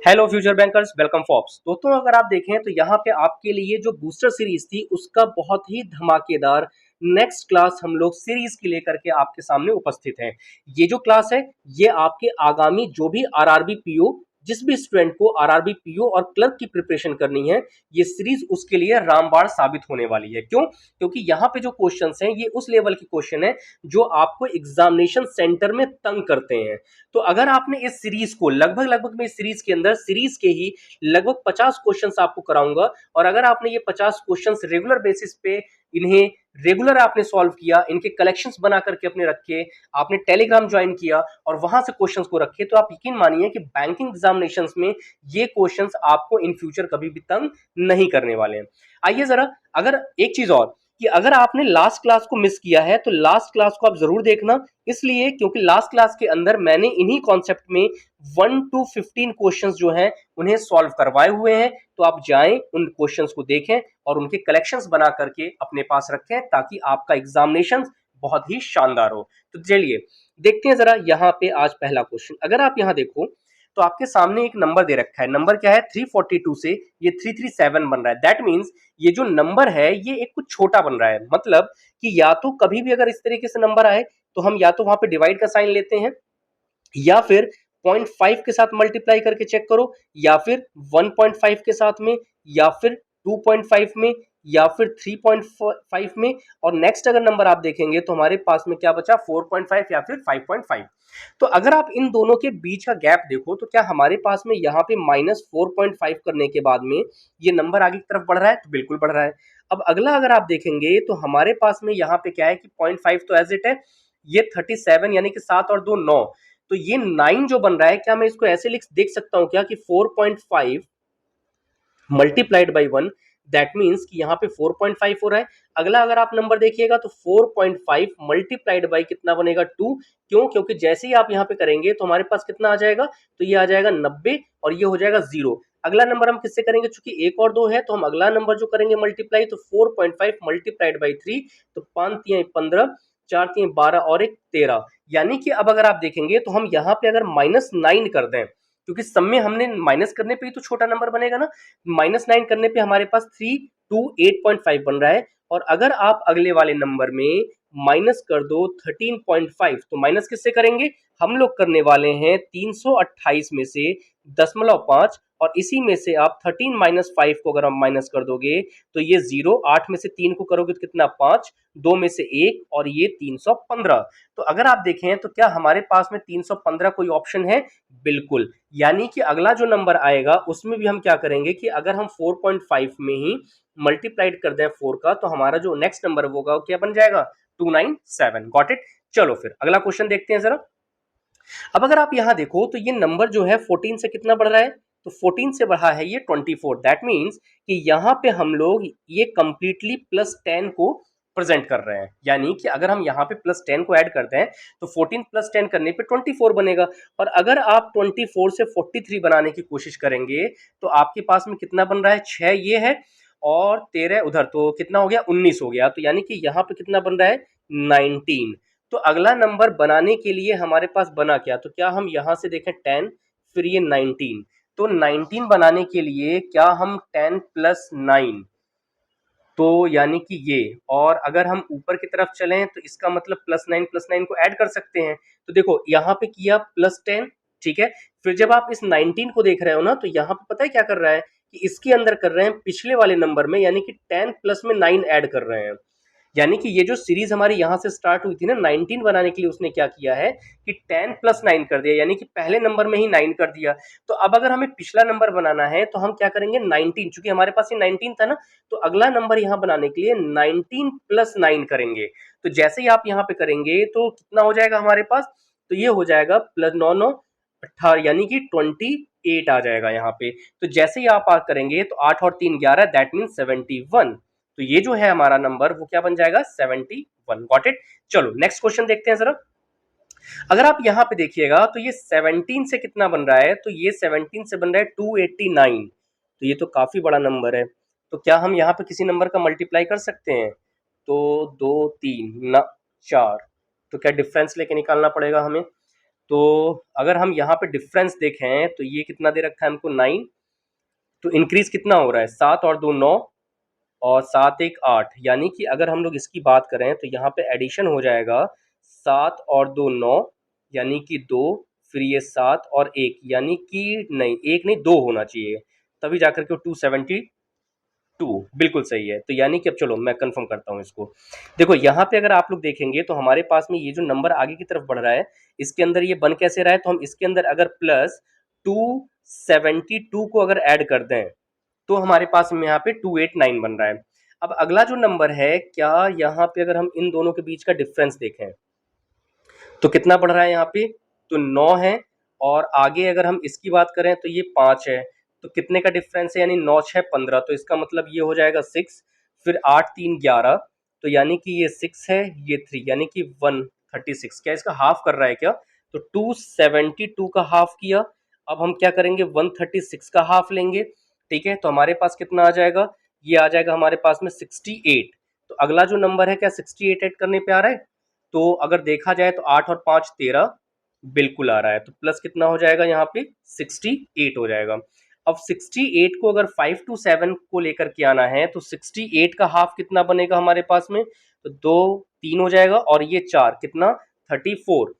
Hello future bankers, welcome फॉप्स। दोस्तों, अगर आप देखें तो यहाँ पे आपके लिए जो बूस्टर सीरीज थी उसका बहुत ही धमाकेदार नेक्स्ट क्लास हम लोग सीरीज के लेकर के आपके सामने उपस्थित हैं। ये जो क्लास है ये आपके आगामी जो भी आरआरबी पीओ, जिस भी स्टूडेंट को आरआरबी पीओ और क्लर्क की प्रिपरेशन करनी है, ये सीरीज उसके लिए रामबाण साबित होने वाली है। क्यों? क्योंकि यहाँ पे जो क्वेश्चंस हैं ये उस लेवल के क्वेश्चन है जो आपको एग्जामिनेशन सेंटर में तंग करते हैं। तो अगर आपने इस सीरीज को लगभग मैं इस सीरीज के अंदर सीरीज के ही लगभग 50 क्वेश्चंस आपको कराऊंगा, और अगर आपने ये 50 क्वेश्चंस रेगुलर बेसिस पे इन्हें रेगुलर आपने सॉल्व किया, इनके कलेक्शंस बना करके अपने रखे, आपने टेलीग्राम ज्वाइन किया और वहां से क्वेश्चंस को रखे, तो आप यकीन मानिए कि बैंकिंग एग्जामिनेशंस में ये क्वेश्चंस आपको इन फ्यूचर कभी भी तंग नहीं करने वाले हैं। आइए जरा, अगर एक चीज और कि अगर आपने लास्ट क्लास को मिस किया है तो लास्ट क्लास को आप जरूर देखना, इसलिए क्योंकि लास्ट क्लास के अंदर मैंने इन्हीं कॉन्सेप्ट में 1 to 15 क्वेश्चंस जो हैं उन्हें सॉल्व करवाए हुए हैं। तो आप जाएं, उन क्वेश्चंस को देखें और उनके कलेक्शंस बना करके अपने पास रखें ताकि आपका एग्जामिनेशन बहुत ही शानदार हो। तो चलिए देखते हैं जरा यहाँ पे आज पहला क्वेश्चन। अगर आप यहाँ देखो तो आपके सामने एक नंबर दे रखा है। नंबर क्या है? 342 से ये 337 बन रहा है। दैट मीन्स ये जो नंबर है ये एक कुछ छोटा बन रहा है। मतलब कि या तो कभी भी अगर इस तरीके से नंबर आए तो हम या तो वहां पे डिवाइड का साइन लेते हैं, या फिर 0.5 के साथ मल्टीप्लाई करके चेक करो, या फिर 1.5 के साथ में, या फिर 2.5 में, या फिर 3.5 में। और नेक्स्ट अगर नंबर आप देखेंगे तो हमारे पास में क्या बचा? 4.5 या फिर 5.5। तो अगर आप इन दोनों के बीच का गैप देखो तो क्या हमारे पास में यहाँ पे -4.5 करने के बाद में ये नंबर आगे की तरफ बढ़ रहा है? तो बिल्कुल बढ़ रहा है। अब अगला अगर आप देखेंगे तो हमारे पास में यहाँ पे क्या है कि 0.5 तो एज इट है, ये 37 यानी कि 7 और 2 9, तो ये 9 जो बन रहा है, क्या मैं इसको ऐसे देख सकता हूं क्या कि 4.5 मल्टीप्लाइड बाई 1, दैट मीन्स कि यहाँ पे 4.5 हो रहा है। अगला अगर आप नंबर देखिएगा तो 4.5 मल्टीप्लाइड बाई कितना बनेगा? 2। क्यों? क्योंकि जैसे ही आप यहाँ पे करेंगे तो हमारे पास कितना आ जाएगा? तो ये आ जाएगा 90 और ये हो जाएगा 0। अगला नंबर हम किससे करेंगे? चूंकि 1 और 2 है तो हम अगला नंबर जो करेंगे मल्टीप्लाई, तो 4.5 मल्टीप्लाइड बाई 3, तो 5 3 15, 4 3 12 और 1 13। यानी कि अब अगर आप देखेंगे तो हम यहाँ पे अगर -9 कर दें, क्योंकि सब में हमने माइनस करने पे ही तो छोटा नंबर बनेगा ना, -9 करने पे हमारे पास 328.5 बन रहा है। और अगर आप अगले वाले नंबर में माइनस कर दो 13.5, तो माइनस किससे करेंगे? हम लोग करने वाले हैं 328 में से 0.5, और इसी में से आप 13 -5 को अगर हम माइनस कर दोगे तो ये 0, 8 में से 3 को करोगे तो कितना? 5, 2 में से 1 और ये 315। तो अगर आप देखें तो क्या हमारे पास में 315 कोई ऑप्शन है? बिल्कुल। यानी कि अगला जो नंबर आएगा उसमें भी हम क्या करेंगे कि अगर हम 4.5 में ही मल्टीप्लाइड कर दें 4 का, तो हमारा जो नेक्स्ट नंबर होगा वो क्या बन जाएगा? 297। Got it. चलो फिर अगला क्वेश्चन देखते हैं जरा। अब अगर आप यहां देखो तो ये नंबर जो है 14 से कितना बढ़ रहा है? तो 14 से बढ़ा है ये 24। दैट मीन्स कि यहां पे हम लोग ये कंप्लीटली +10 को प्रेजेंट कर रहे हैं। यानी कि अगर हम यहाँ पे +10 को ऐड करते हैं तो 14 +10 करने पे 24 बनेगा। और अगर आप 24 से 43 बनाने की कोशिश करेंगे तो आपके पास में कितना बन रहा है? 6 ये है और 13 उधर, तो कितना हो गया? 19 हो गया। तो यानी कि यहाँ पे कितना बन रहा है? 19। तो अगला नंबर बनाने के लिए हमारे पास बना क्या? तो क्या हम यहां से देखें 10, फिर ये 19, तो 19 बनाने के लिए क्या हम 10 + 9, तो यानी कि ये, और अगर हम ऊपर की तरफ चलें तो इसका मतलब +9 को ऐड कर सकते हैं। तो देखो यहाँ पे किया +10, ठीक है। फिर जब आप इस 19 को देख रहे हो ना तो यहाँ पे पता है क्या कर रहा है कि इसके अंदर कर रहे हैं पिछले वाले नंबर में, यानी कि 10 प्लस में 9 ऐड कर रहे हैं। यानी कि ये जो सीरीज हमारी यहाँ से स्टार्ट हुई थी ना 19 बनाने के लिए, उसने क्या किया है कि 10 + 9 कर दिया, यानी कि पहले नंबर में ही 9 कर दिया। तो अब अगर हमें पिछला नंबर बनाना है तो हम क्या करेंगे? 19, चूंकि हमारे पास ये 19 था ना, तो अगला नंबर यहाँ बनाने के लिए 19 + 9 करेंगे। तो जैसे ही आप यहाँ पे करेंगे तो कितना हो जाएगा हमारे पास? तो ये हो जाएगा +9 9 18, यानी कि 28 आ जाएगा यहाँ पे। तो जैसे ही आप करेंगे तो 8 और 3 11, दैट मीन 71। तो ये जो है हमारा नंबर वो क्या बन जाएगा? 71। Got it. चलो नेक्स्ट क्वेश्चन देखते हैं जरा। अगर आप यहाँ पे देखिएगा तो ये 17 से कितना बन रहा है? तो ये 17 से बन रहा है 289। तो ये तो काफी बड़ा नंबर है। तो क्या हम यहाँ पे किसी नंबर का मल्टीप्लाई कर सकते हैं? तो 2 3 ना 4, तो क्या डिफरेंस लेके निकालना पड़ेगा हमें। तो अगर हम यहाँ पे डिफरेंस देखें तो ये कितना दे रखा है हमको 9, तो इंक्रीज कितना हो रहा है 7 और 2 9 और 7 1 8, यानी कि अगर हम लोग इसकी बात करें तो यहाँ पे एडिशन हो जाएगा 7 और 2 9, यानी कि 2, फिर ये 7 और 1, यानी कि नहीं 1 नहीं 2 होना चाहिए, तभी जाकर के 272 बिल्कुल सही है। तो यानी कि अब चलो मैं कंफर्म करता हूँ इसको। देखो यहाँ पे अगर आप लोग देखेंगे तो हमारे पास में ये जो नंबर आगे की तरफ बढ़ रहा है इसके अंदर ये बन कैसे रहा है, तो हम इसके अंदर अगर प्लस 272 को अगर ऐड कर दें तो हमारे पास में यहाँ पे 289 बन रहा है। अब अगला जो नंबर है, क्या यहाँ पे अगर हम इन दोनों के बीच का डिफरेंस देखें तो कितना बढ़ रहा है यहाँ पे, तो 9 है, और आगे अगर हम इसकी बात करें तो ये 5 है, तो कितने का डिफरेंस है, यानी 9 6 15, तो इसका मतलब ये हो जाएगा 6, फिर 8 3 11, तो यानी कि ये 6 है, ये 3, यानी कि 136। क्या इसका हाफ कर रहा है क्या, तो 272 का हाफ किया। अब हम क्या करेंगे 136 का हाफ लेंगे, ठीक है, तो हमारे पास कितना आ जाएगा, ये आ जाएगा हमारे पास में 68। तो अगला जो नंबर है क्या 68 ऐड करने पे आ रहा है, तो अगर देखा जाए तो 8 और 5 13 बिल्कुल आ रहा है, तो प्लस कितना हो जाएगा यहाँ पे 68 हो जाएगा। अब 68 को अगर 5 to 7 को लेकर के आना है तो 68 का हाफ कितना बनेगा हमारे पास में, तो 2 3 हो जाएगा, और ये 4 कितना 34,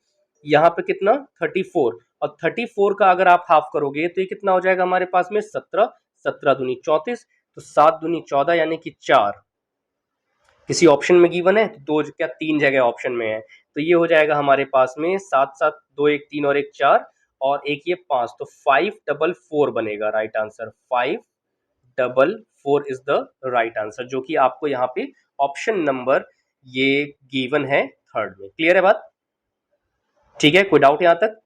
यहाँ पे कितना 34, और 34 का अगर आप हाफ करोगे तो ये कितना हो जाएगा हमारे पास में 17, 17 दूनी 34, तो 7 दूनी 14, यानी कि 4 किसी ऑप्शन में गिवन है, तो 2 क्या 3 जगह ऑप्शन में है, तो ये हो जाएगा हमारे पास में 7 7 2 1 3 और 1 4 और एक ये 5, तो 544 बनेगा right answer. 544 is the right answer, जो कि आपको यहाँ पे ऑप्शन नंबर ये गिवन है थर्ड में। क्लियर है बात, ठीक है, कोई डाउट यहाँ तक।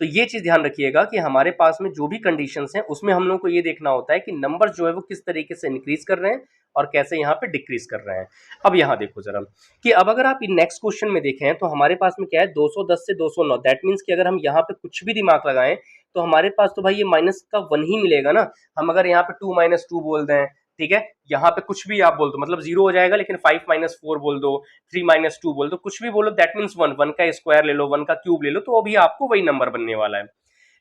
तो ये चीज ध्यान रखिएगा कि हमारे पास में जो भी कंडीशंस हैं उसमें हम लोग को ये देखना होता है कि नंबर जो है वो किस तरीके से इंक्रीज कर रहे हैं और कैसे यहाँ पे डिक्रीज कर रहे हैं। अब यहाँ देखो जरा कि अब अगर आप नेक्स्ट क्वेश्चन में देखें तो हमारे पास में क्या है 210 से 209, दैट मीन्स कि अगर हम यहाँ पे कुछ भी दिमाग लगाएं तो हमारे पास तो भाई ये माइनस का 1 ही मिलेगा ना। हम अगर यहाँ पे 2 - 2 बोल दें, ठीक है, यहाँ पे कुछ भी आप बोल दो मतलब 0 हो जाएगा, लेकिन 5 - 4 बोल दो, 3 - 2 बोल दो, कुछ भी बोलो, दैट मीन्स 1, 1 का स्क्वायर ले लो, 1 का क्यूब ले लो, तो अभी आपको वही नंबर बनने वाला है।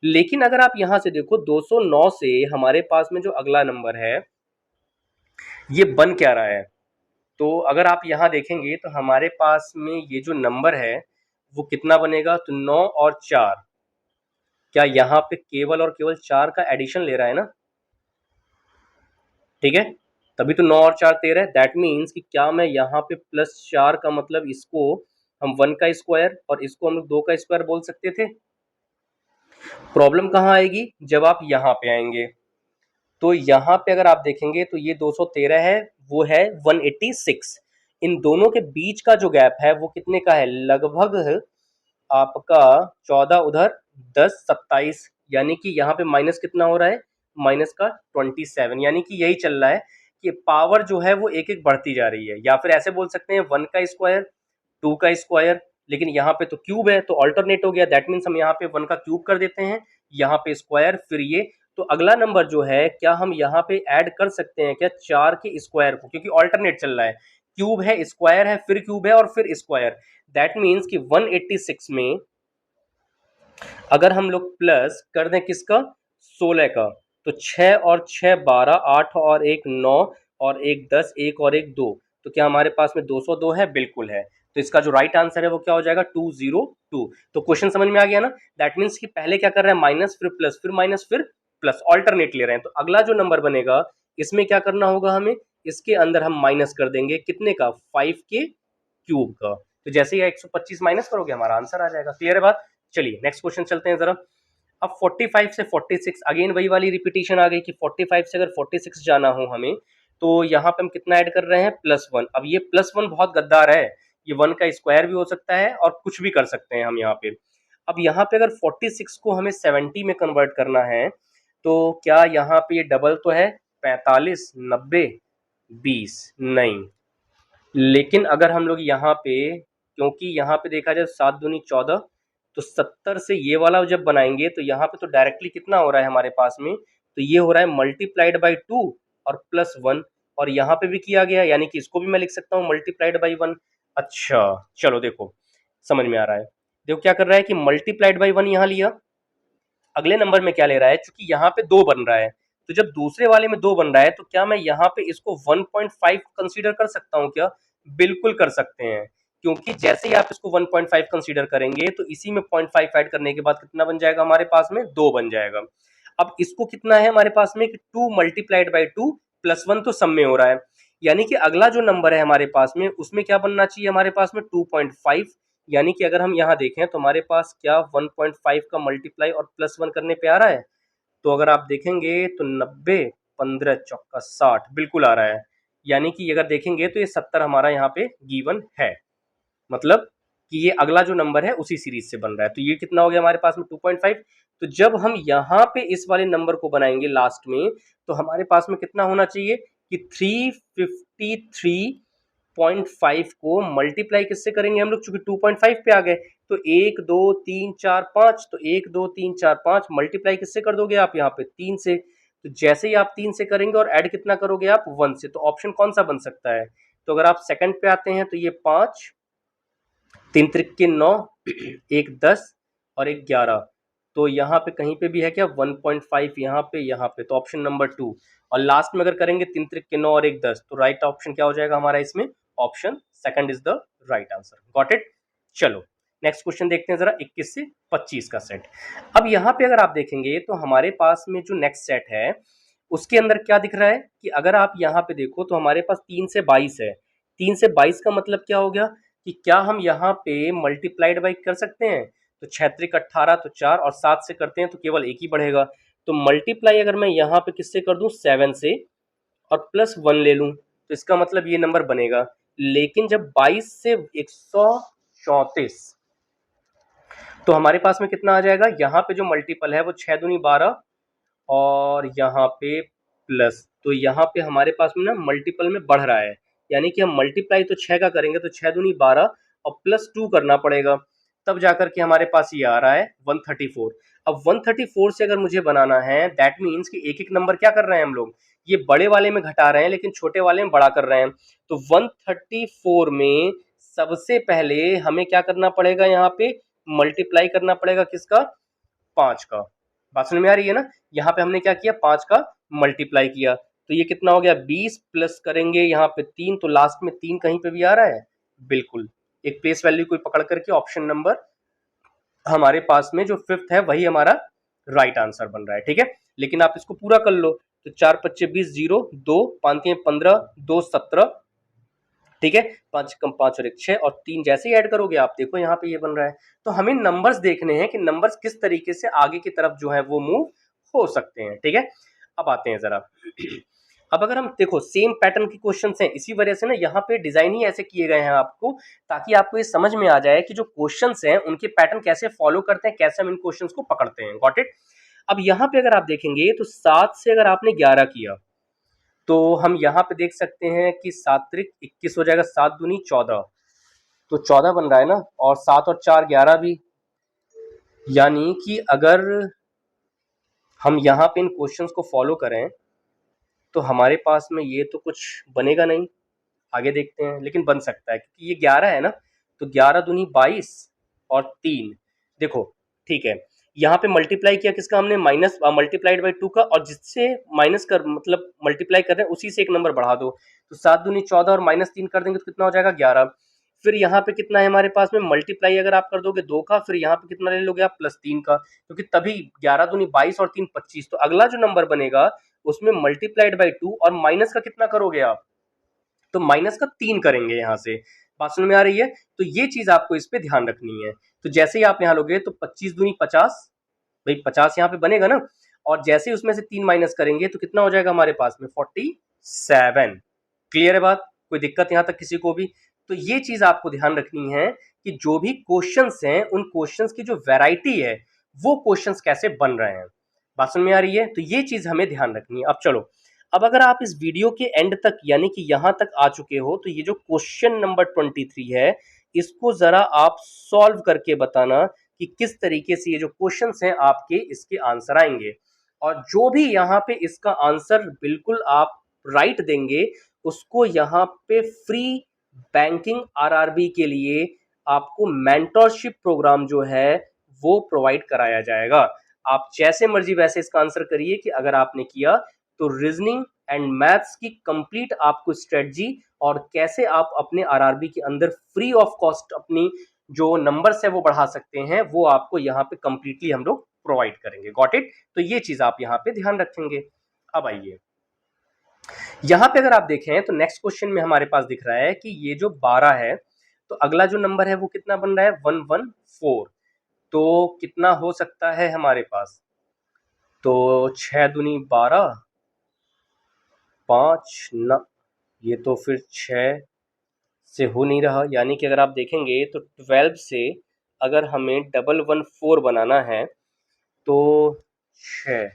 लेकिन अगर आप यहां से देखो 209 से हमारे पास में जो अगला नंबर है ये बन क्या रहा है, तो अगर आप यहां देखेंगे तो हमारे पास में ये जो नंबर है वो कितना बनेगा, तो 9 और 4, क्या यहाँ पे केवल और केवल 4 का एडिशन ले रहा है ना, ठीक है, तभी तो 9 और 4 13 है। दैट मीन्स कि क्या मैं यहाँ पे +4 का मतलब इसको हम 1 का स्क्वायर और इसको हम लोग 2 का स्क्वायर बोल सकते थे। प्रॉब्लम कहाँ आएगी, जब आप यहाँ पे आएंगे, तो यहाँ पे अगर आप देखेंगे तो ये 213 है, वो है 186, इन दोनों के बीच का जो गैप है वो कितने का है, लगभग आपका 14 उधर 10 27, यानी कि यहाँ पे माइनस कितना हो रहा है, माइनस का 27, यानी कि यही चल रहा है कि पावर जो है वो एक एक बढ़ती जा रही है, या फिर ऐसे बोल सकते हैं 1 का स्क्वायर 2 का स्क्वायर, लेकिन यहाँ पे तो क्यूब है तो अल्टरनेट हो गया, दैट मीन्स हम यहाँ पे 1 का क्यूब कर देते हैं, यहाँ पे स्क्वायर, फिर ये, तो अगला नंबर जो है क्या हम यहाँ पे ऐड कर सकते हैं क्या 4 के स्क्वायर को, क्योंकि अल्टरनेट चल रहा है, क्यूब है स्क्वायर है फिर क्यूब है और फिर स्क्वायर, दैट मीन्स कि 186 में अगर हम लोग प्लस कर दें किसका 16 का, तो 6 और 6 12, 8 और 1 9 और 1 10, 1 और 1 2, तो क्या हमारे पास में 202 है, बिल्कुल है, तो इसका जो राइट आंसर है वो क्या हो जाएगा 202। तो क्वेश्चन समझ में आ गया ना, दैट मीन्स कि पहले क्या कर रहे हैं माइनस फिर प्लस फिर माइनस फिर प्लस, ऑल्टरनेट ले रहे हैं, तो अगला जो नंबर बनेगा इसमें क्या करना होगा हमें, इसके अंदर हम माइनस कर देंगे कितने का 5 के क्यूब का, तो जैसे ही 125 माइनस करोगे हमारा आंसर आ जाएगा। क्लियर है बात, चलिए नेक्स्ट क्वेश्चन चलते हैं जरा। अब 45 से 46 अगेन वही वाली रिपीटेशन आ गई कि 45 से अगर 46 जाना हो हमें, तो यहाँ पे हम कितना ऐड कर रहे हैं +1। अब ये +1 बहुत गद्दार है, ये 1 का स्क्वायर भी हो सकता है और कुछ भी कर सकते हैं हम यहाँ पे। अब यहाँ पे अगर 46 को हमें 70 में कन्वर्ट करना है तो क्या यहाँ पे ये डबल तो है 45 90 20, नहीं, लेकिन अगर हम लोग यहाँ पे, क्योंकि यहाँ पे देखा जाए 7 दूनी 14, तो 70 से ये वाला जब बनाएंगे तो यहाँ पे तो डायरेक्टली कितना हो रहा है हमारे पास में, तो ये हो रहा है मल्टीप्लाइड बाई 2 और +1, और यहाँ पे भी किया गया, यानी कि इसको भी मैं लिख सकता हूँ मल्टीप्लाइड बाई 1। अच्छा चलो देखो समझ में आ रहा है, देखो क्या कर रहा है कि मल्टीप्लाइड बाई 1 यहाँ लिया, अगले नंबर में क्या ले रहा है, चूंकि यहाँ पे 2 बन रहा है, तो जब दूसरे वाले में 2 बन रहा है तो क्या मैं यहाँ पे इसको 1.5 कंसीडर कर सकता हूँ क्या? बिल्कुल कर सकते हैं, क्योंकि जैसे ही आप इसको 1.5 कंसीडर करेंगे तो इसी में 0.5 ऐड करने के बाद कितना बन जाएगा हमारे पास में? 2 बन जाएगा। अब इसको कितना है हमारे पास में कि 2 मल्टीप्लाइड बाई 2 प्लस 1 तो सम में हो रहा है, यानी कि अगला जो नंबर है हमारे पास में उसमें क्या बनना चाहिए हमारे पास में? 2.5। यानी कि अगर हम यहाँ देखें तो हमारे पास क्या 1.5 का मल्टीप्लाई और प्लस 1 करने पे आ रहा है, तो अगर आप देखेंगे तो 90 15 चौका 60 बिल्कुल आ रहा है, यानी कि अगर देखेंगे तो ये 70 हमारा यहाँ पे गिवन है, मतलब कि ये अगला जो नंबर है उसी सीरीज से बन रहा है। तो ये कितना हो गया हमारे पास में? 2.5। तो जब हम यहाँ पे इस वाले नंबर को बनाएंगे लास्ट में, तो हमारे पास में कितना होना चाहिए कि 353.5 को मल्टीप्लाई किससे करेंगे हम लोग, चूंकि 2.5 पे आ गए, तो 1 2 3 4 5, तो 1 2 3 4 5 मल्टीप्लाई किससे कर दोगे आप यहाँ पे? 3 से। तो जैसे ही आप 3 से करेंगे और ऐड कितना करोगे आप? 1 से। तो ऑप्शन कौन सा बन सकता है? तो अगर आप सेकंड पे आते हैं तो ये 5 3 त्रिक 9 एक 10 और एक 11, तो यहाँ पे कहीं पे भी है क्या 1.5 यहाँ पे, तो ऑप्शन नंबर 2। और लास्ट में अगर करेंगे 3 त्रिक 9 और एक 10, तो राइट ऑप्शन क्या हो जाएगा हमारा इसमें? Option second is the right answer. Got it? चलो नेक्स्ट क्वेश्चन देखते हैं जरा 21 से 25 का सेट। अब यहाँ पे अगर आप देखेंगे तो हमारे पास में जो नेक्स्ट सेट है उसके अंदर क्या दिख रहा है कि अगर आप यहाँ पे देखो तो हमारे पास 3 से 22 है। 3 से 22 का मतलब क्या हो गया कि क्या हम यहाँ पे मल्टीप्लाइड बाई कर सकते हैं? तो 6 त्रिक 18, तो 4 और 7 से करते हैं तो केवल एक ही बढ़ेगा, तो मल्टीप्लाई अगर मैं यहाँ पे किससे कर दूं? 7 से, और प्लस 1 ले लूं, तो इसका मतलब ये नंबर बनेगा। लेकिन जब 22 से 134, तो हमारे पास में कितना आ जाएगा? यहाँ पे जो मल्टीपल है वो 6 दूनी 12 और यहाँ पे प्लस, तो यहाँ पे हमारे पास में ना मल्टीपल में बढ़ रहा है, यानी कि हम मल्टीप्लाई तो 6 का करेंगे तो 6 दूनी 12 और प्लस 2 करना पड़ेगा, तब जाकर के हमारे पास ये आ रहा है 134। अब 134 से अगर मुझे बनाना है, दैट मीन्स कि एक एक नंबर क्या कर रहे हैं हम लोग, ये बड़े वाले में घटा रहे हैं लेकिन छोटे वाले में बड़ा कर रहे हैं। तो 134 में सबसे पहले हमें क्या करना पड़ेगा? यहाँ पे मल्टीप्लाई करना पड़ेगा किसका? 5 का। बात समझ में आ रही है ना? यहाँ पे हमने क्या किया? 5 का मल्टीप्लाई किया, तो ये कितना हो गया? 20 प्लस करेंगे यहाँ पे 3, तो लास्ट में 3 कहीं पे भी आ रहा है? बिल्कुल। एक प्लेस वैल्यू कोई पकड़ करके ऑप्शन नंबर हमारे पास में जो फिफ्थ है वही हमारा राइट आंसर बन रहा है। ठीक है, लेकिन आप इसको पूरा कर लो, तो 4 पच्चे 20, 0 2 5 15 2 17, ठीक है, 5 कम 5 और 1 6 और 3 जैसे ही ऐड करोगे आप देखो यहाँ पे ये बन रहा है। तो हमें नंबर्स देखने हैं कि नंबर्स किस तरीके से आगे की तरफ जो है वो मूव हो सकते हैं। ठीक है, अब आते हैं जरा अब अगर हम देखो सेम पैटर्न के क्वेश्चंस हैं, इसी वजह से ना यहाँ पे डिजाइन ही ऐसे किए गए हैं आपको, ताकि आपको ये समझ में आ जाए कि जो क्वेश्चंस हैं उनके पैटर्न कैसे फॉलो करते हैं, कैसे हम इन क्वेश्चंस को पकड़ते हैं। Got it? अब यहाँ पे अगर आप देखेंगे तो 7 से अगर आपने 11 किया तो हम यहाँ पे देख सकते हैं कि 7 त्रिक 21 हो जाएगा, 7 दूनी 14, तो 14 बन रहा है ना, और 7 और 4 11 भी, यानी कि अगर हम यहाँ पे इन क्वेश्चंस को फॉलो करें तो हमारे पास में ये तो कुछ बनेगा नहीं, आगे देखते हैं, लेकिन बन सकता है क्योंकि ये 11 है ना, तो 11 दूनी 22 और 3, देखो ठीक है, यहाँ पे मल्टीप्लाई किया किसका हमने? माइनस मल्टीप्लाइड बाई 2 का, और जिससे माइनस कर मतलब मल्टीप्लाई कर रहे हैं उसी से एक नंबर बढ़ा दो, तो 7 दूनी 14 और माइनस 3 कर देंगे तो कितना हो जाएगा? 11। फिर यहाँ पे कितना है हमारे पास में? मल्टीप्लाई अगर आप कर दोगे 2 का, फिर यहाँ पे कितना ले लोगे आप? प्लस 3 का, क्योंकि तभी 11 दूनी 22 और 3 25, तो अगला जो नंबर बनेगा उसमें मल्टीप्लाइड बाई 2 और माइनस का कितना करोगे आप? तो माइनस का 3 करेंगे यहाँ से। बात समझ में आ रही है? तो ये चीज आपको इस पे ध्यान रखनी है। तो जैसे ही आप यहाँ लोगे तो 25 दूनी 50, भाई 50 यहाँ पे बनेगा ना, और जैसे ही उसमें से 3 माइनस करेंगे तो कितना हो जाएगा हमारे पास में? 47। क्लियर है बात? कोई दिक्कत यहाँ तक किसी को भी? तो ये चीज आपको ध्यान रखनी है कि जो भी क्वेश्चंस हैं उन क्वेश्चंस की जो वैरायटी है वो क्वेश्चंस कैसे बन रहे हैं। बात समझ में आ रही है? तो ये चीज हमें ध्यान रखनी है। अब चलो, अब अगर आप इस वीडियो के एंड तक यानी कि यहां तक आ चुके हो तो ये जो क्वेश्चन नंबर 23 है इसको जरा आप सॉल्व करके बताना कि किस तरीके से ये जो क्वेश्चंस हैं आपके इसके आंसर आएंगे, और जो भी यहाँ पे इसका आंसर बिल्कुल आप राइट देंगे उसको यहाँ पे फ्री बैंकिंग आरआरबी के लिए आपको मेंटरशिप प्रोग्राम जो है वो प्रोवाइड कराया जाएगा। आप जैसे मर्जी वैसे इसका आंसर करिए कि अगर आपने किया तो रीजनिंग एंड मैथ्स की कंप्लीट आपको स्ट्रेटजी और कैसे आप अपने आरआरबी के अंदर फ्री ऑफ कॉस्ट अपनी जो नंबर्स है वो बढ़ा सकते हैं, वो आपको यहाँ पे कंप्लीटली हम लोग प्रोवाइड करेंगे। Got it? तो ये चीज आप यहाँ पे ध्यान रखेंगे। अब आइए यहाँ पे अगर आप देखें तो नेक्स्ट क्वेश्चन में हमारे पास दिख रहा है कि ये जो 12 है, तो अगला जो नंबर है वो कितना बन रहा है 114। तो कितना हो सकता है हमारे पास? तो 6 दूनी 12, 5 न, ये तो फिर 6 से हो नहीं रहा, यानी कि अगर आप देखेंगे तो 12 से अगर हमें 114 बनाना है तो 6,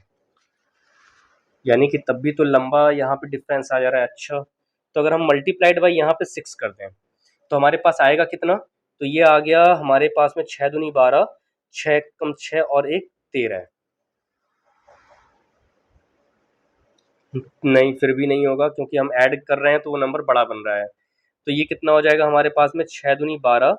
यानी कि तब भी तो लंबा यहाँ पे डिफरेंस आ जा रहा है। अच्छा, तो अगर हम मल्टीप्लाइड बाई यहाँ पे 6 कर दें तो हमारे पास आएगा कितना? तो ये आ गया हमारे पास में 6 दूनी 12, 6 कम 6 और 1 13। नहीं, फिर भी नहीं होगा क्योंकि हम ऐड कर रहे हैं तो वो नंबर बड़ा बन रहा है। तो ये कितना हो जाएगा हमारे पास में 6 दूनी 12,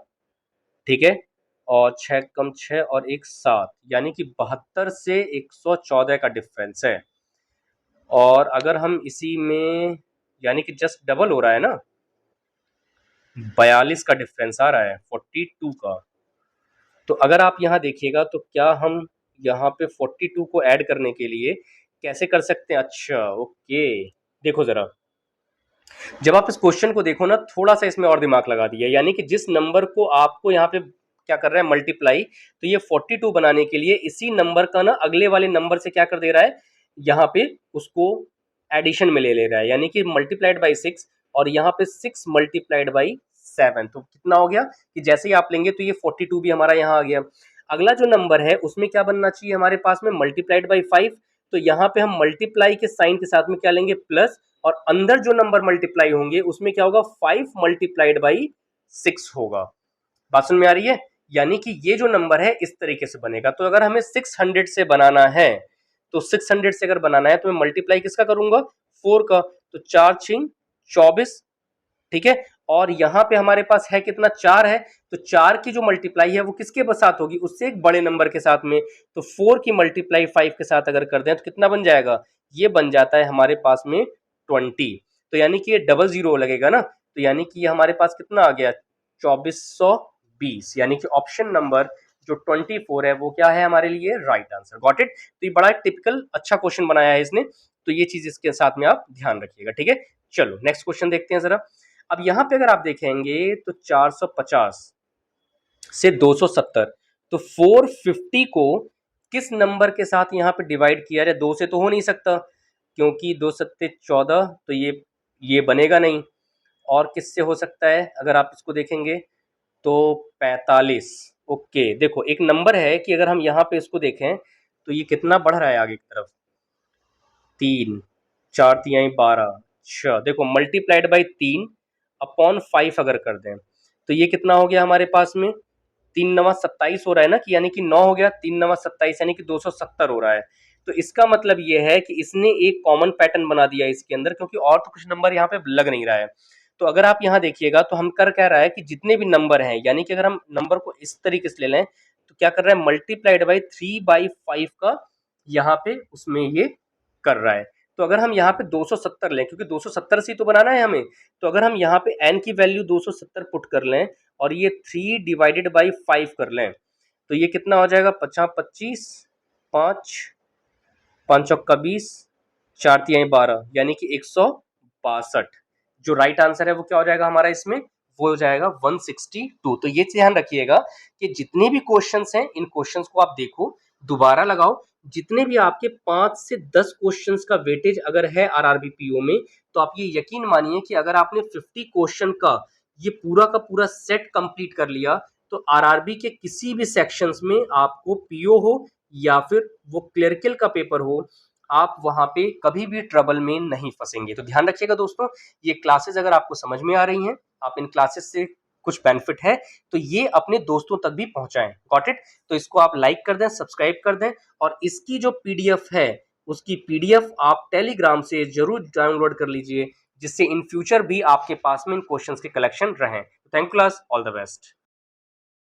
ठीक है, और 6 कम 6 और 1 7, यानी कि 72 से 114 का डिफरेंस है। और अगर हम इसी में यानी कि जस्ट डबल हो रहा है ना, 42 का डिफरेंस आ रहा है 42 का। तो अगर आप यहाँ देखिएगा तो क्या हम यहाँ पे 42 को ऐड करने के लिए कैसे कर सकते हैं? अच्छा ओके, देखो जरा, जब आप इस क्वेश्चन को देखो ना, थोड़ा सा इसमें और दिमाग लगा दिया, यानी कि जिस नंबर को आपको यहाँ पे क्या कर रहा है मल्टीप्लाई, तो ये 42 बनाने के लिए इसी नंबर का ना अगले वाले नंबर से क्या कर दे रहा है, यहाँ पे उसको एडिशन में ले रहा है, यानी कि मल्टीप्लाइड बाई 6 और यहाँ पे 6 मल्टीप्लाइड बाई 7। तो कितना हो गया कि जैसे ही आप लेंगे तो ये 42 भी हमारा यहाँ आ गया। अगला जो नंबर है उसमें क्या बनना चाहिए हमारे पास में मल्टीप्लाइड बाई 5, तो यहाँ पे हम मल्टीप्लाई के साइन के साथ में क्या लेंगे प्लस, और अंदर जो नंबर मल्टीप्लाई होंगे उसमें क्या होगा 5 मल्टीप्लाइड बाई 6 होगा। बात समझ में आ रही है? यानी कि ये जो नंबर है इस तरीके से बनेगा। तो अगर हमें 600 से बनाना है, तो 600 से अगर बनाना है तो मैं मल्टीप्लाई किसका करूंगा 4 का, तो 4 छिंग 24, ठीक है, और यहाँ पे हमारे पास है कितना 4 है, तो 4 की जो मल्टीप्लाई है वो किसके साथ होगी, उससे एक बड़े नंबर के साथ में। तो 4 की मल्टीप्लाई 5 के साथ अगर कर दें तो कितना बन जाएगा, ये बन जाता है हमारे पास में 20। तो यानी कि ये डबल जीरो लगेगा ना, तो यानी कि ये हमारे पास कितना आ गया 2420, यानी कि ऑप्शन नंबर जो 24 है वो क्या है हमारे लिए राइट आंसर। Got it? तो ये बड़ा टिपिकल अच्छा क्वेश्चन बनाया है इसने, तो ये चीज इसके साथ में आप ध्यान रखिएगा, ठीक है। चलो नेक्स्ट क्वेश्चन देखते हैं जरा। अब यहाँ पे अगर आप देखेंगे तो 450 से 270, तो 450 को किस नंबर के साथ यहाँ पे डिवाइड किया जाए? 2 से तो हो नहीं सकता क्योंकि 2 सत्ते 14, तो ये बनेगा नहीं। और किससे हो सकता है अगर आप इसको देखेंगे तो 45। ओके, देखो एक नंबर है कि अगर हम यहाँ पे इसको देखें तो ये कितना बढ़ रहा है आगे की तरफ, 3, 4 तिहाई 12। अच्छा देखो मल्टीप्लाइड बाई 3 अपॉन 5 अगर कर दें तो ये कितना हो गया हमारे पास में 3 नवा 27 हो रहा है ना, कि यानी कि 9 हो गया, 3 नवा 27 यानी कि 270 हो रहा है। तो इसका मतलब ये है कि इसने एक कॉमन पैटर्न बना दिया इसके अंदर, क्योंकि और तो कुछ नंबर यहाँ पे लग नहीं रहा है। तो अगर आप यहाँ देखिएगा तो हम कर क्या रहा है कि जितने भी नंबर हैं, यानी कि अगर हम नंबर को इस तरीके से ले लें तो क्या कर रहा है मल्टीप्लाइड बाई 3/5 का यहाँ पे उसमें ये कर रहा है। तो अगर हम यहाँ पे 270 लें, क्योंकि 270 से तो बनाना है हमें, तो अगर हम यहाँ पे n की वैल्यू 270 पुट कर लें और ये 3 डिवाइडेड बाई 5 कर लें तो ये कितना हो जाएगा 50 25, 5 5 चौका 20, 4 तिहाई 12, यानी कि 162। जो राइट आंसर है वो क्या हो जाएगा हमारा इसमें, वो हो जाएगा 162। तो ये ध्यान रखिएगा कि जितने भी क्वेश्चंस हैं इन क्वेश्चंस को आप देखो, दोबारा लगाओ, जितने भी आपके 5 से 10 क्वेश्चंस का वेटेज अगर है आरआरबी पीओ में, तो आप ये यकीन मानिए कि अगर आपने 50 क्वेश्चन का ये पूरा का पूरा सेट कंप्लीट कर लिया तो आरआरबी के किसी भी सेक्शंस में आपको पीओ हो या फिर वो क्लरिकल का पेपर हो, आप वहां पे कभी भी ट्रबल में नहीं फंसेंगे। तो ध्यान रखिएगा दोस्तों, ये क्लासेस अगर आपको समझ में आ रही हैं, आप इन क्लासेस से कुछ बेनिफिट है तो ये अपने दोस्तों तक भी पहुंचाएं। Got it? तो इसको आप लाइक कर दें, सब्सक्राइब कर दें, और इसकी जो पीडीएफ है उसकी पीडीएफ आप टेलीग्राम से जरूर डाउनलोड कर लीजिए, जिससे इन फ्यूचर भी आपके पास में इन क्वेश्चंस के कलेक्शन रहें। Thank you class, all the best.